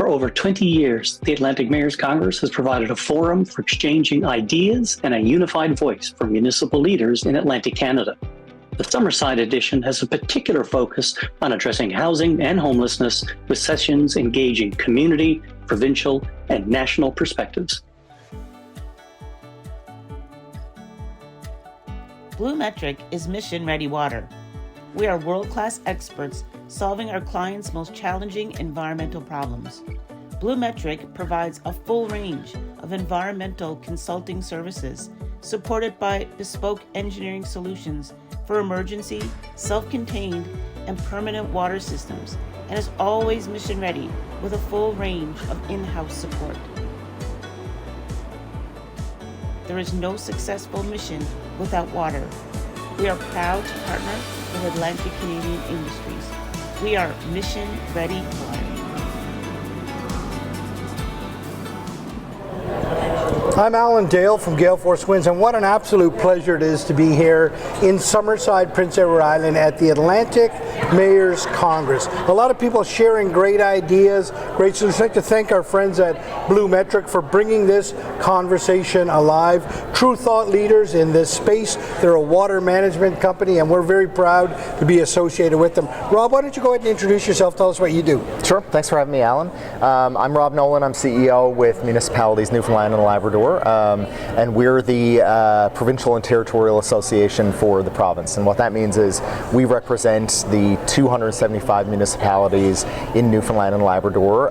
For over 20 years, the Atlantic Mayors Congress has provided a forum for exchanging ideas and a unified voice for municipal leaders in Atlantic Canada. The Summerside edition has a particular focus on addressing housing and homelessness, with sessions engaging community, provincial, and national perspectives. BlueMetric is mission-ready water. We are world-class experts solving our clients' most challenging environmental problems. BlueMetric provides a full range of environmental consulting services supported by bespoke engineering solutions for emergency, self-contained, and permanent water systems, and is always mission-ready with a full range of in-house support. There is no successful mission without water. We are proud to partner with Atlantic Canadian Industries. We are Mission Ready Water. I'm Alan Dale from Gale Force Winds, and what an absolute pleasure it is to be here in Summerside, Prince Edward Island at the Atlantic Mayors Congress. A lot of people sharing great ideas, great solutions. I'd like to thank our friends at BlueMetric for bringing this conversation alive. True thought leaders in this space. They're a water management company, and we're very proud to be associated with them. Rob, why don't you go ahead and introduce yourself, tell us what you do. Sure, thanks for having me, Alan. I'm Rob Nolan, I'm CEO with Municipalities, Newfoundland and Labrador. And we're the Provincial and Territorial Association for the province. And what that means is we represent the 275 municipalities in Newfoundland and Labrador.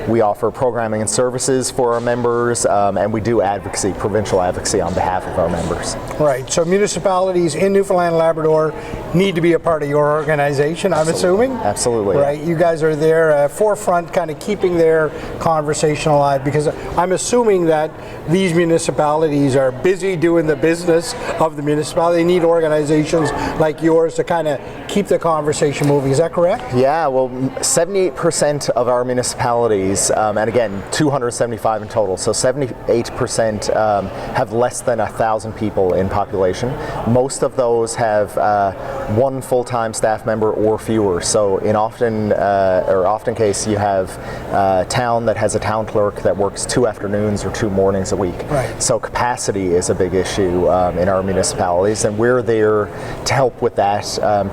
We offer programming and services for our members, and we do advocacy, provincial advocacy on behalf of our members. Right, so municipalities in Newfoundland and Labrador need to be a part of your organization, I'm assuming? Absolutely. Right, you guys are there forefront, kind of keeping their conversation alive, because I'm assuming that these municipalities are busy doing the business of the municipality. They need organizations like yours to kind of keep the conversation moving. Is that correct? Yeah, well, 78% of our municipalities, and again, 275 in total, so 78% have less than 1,000 people in population. Most of those have one full-time staff member or fewer. So in often case, you have a town that has a town clerk that works 2 afternoons or 2 mornings a week. Right. So capacity is a big issue in our municipalities, and we're there to help with that,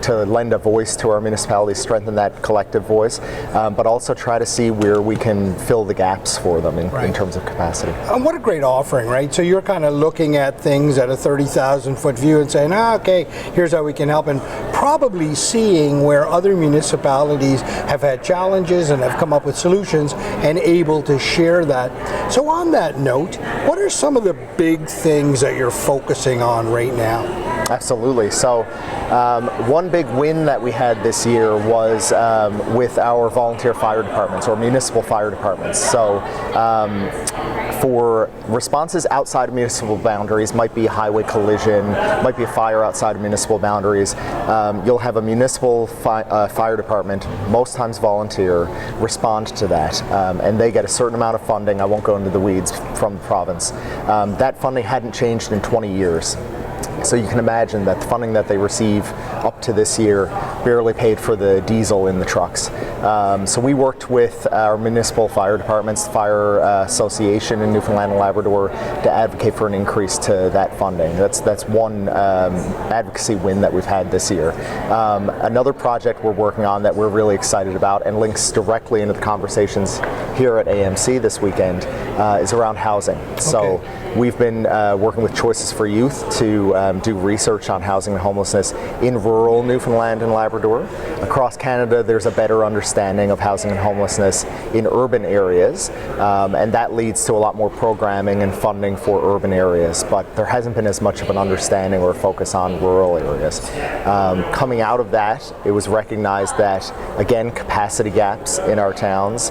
to lend a voice to our municipalities, strengthen that collective voice, but also try to see where we can fill the gaps for them in terms of capacity. And what a great offering, right? So you're kind of looking at things at a 30,000 foot view and saying, okay, here's how we can help, and probably seeing where other municipalities have had challenges and have come up with solutions and able to share that. So on that note, what are some of the big things that you're focusing on right now? Absolutely. So one big win that we had this year was with our volunteer fire departments or municipal fire departments. So for responses outside of municipal boundaries, might be a highway collision, might be a fire outside of municipal boundaries, you'll have a municipal fire department, most times volunteer, respond to that. And they get a certain amount of funding. I won't go into the weeds from the province. That funding hadn't changed in 20 years. So you can imagine that the funding that they receive up to this year barely paid for the diesel in the trucks. So we worked with our municipal fire departments, the Fire Association in Newfoundland and Labrador, to advocate for an increase to that funding. That's one advocacy win that we've had this year. Another project we're working on that we're really excited about and links directly into the conversations here at AMC this weekend is around housing. So we've been working with Choices for Youth to do research on housing and homelessness in rural Newfoundland and Labrador. Across Canada, there's a better understanding of housing and homelessness in urban areas, and that leads to a lot more programming and funding for urban areas, but there hasn't been as much of an understanding or focus on rural areas. Coming out of that, it was recognized that, again, capacity gaps in our towns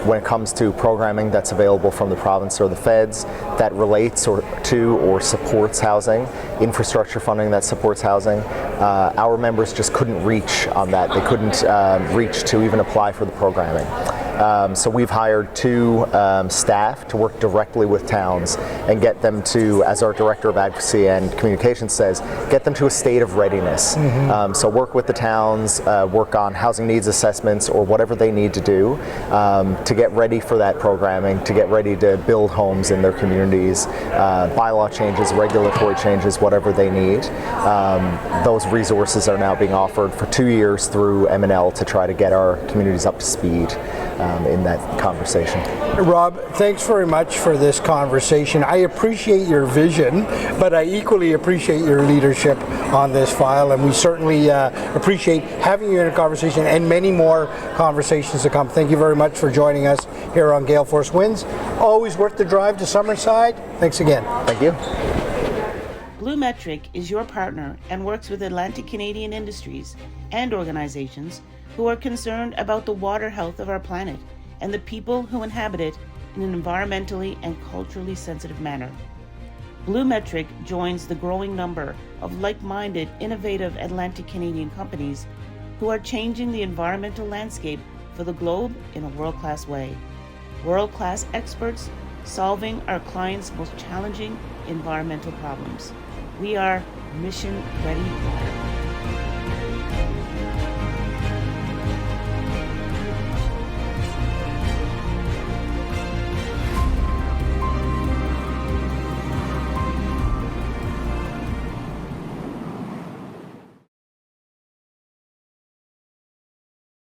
when it comes to programming that's available from the province or the feds that relates to or supports housing, infrastructure funding that supports housing. Our members just couldn't reach on that. They couldn't reach to even apply for the programming. So we've hired 2 staff to work directly with towns and get them to, as our Director of Advocacy and Communications says, get them to a state of readiness. So work with the towns, work on housing needs assessments or whatever they need to do to get ready for that programming, to get ready to build homes in their communities, bylaw changes, regulatory changes, whatever they need. Those resources are now being offered for 2 years through M&L to try to get our communities up to speed in that conversation. Rob, thanks very much for this conversation. I appreciate your vision, but I equally appreciate your leadership on this file, and we certainly appreciate having you in a conversation and many more conversations to come. Thank you very much for joining us here on Gale Force Winds. Always worth the drive to Summerside. Thanks again. Thank you. BlueMetric is your partner and works with Atlantic Canadian industries and organizations who are concerned about the water health of our planet and the people who inhabit it in an environmentally and culturally sensitive manner. BlueMetric joins the growing number of like-minded, innovative Atlantic Canadian companies who are changing the environmental landscape for the globe in a world-class way. World-class experts solving our clients' most challenging environmental problems. We are mission ready water.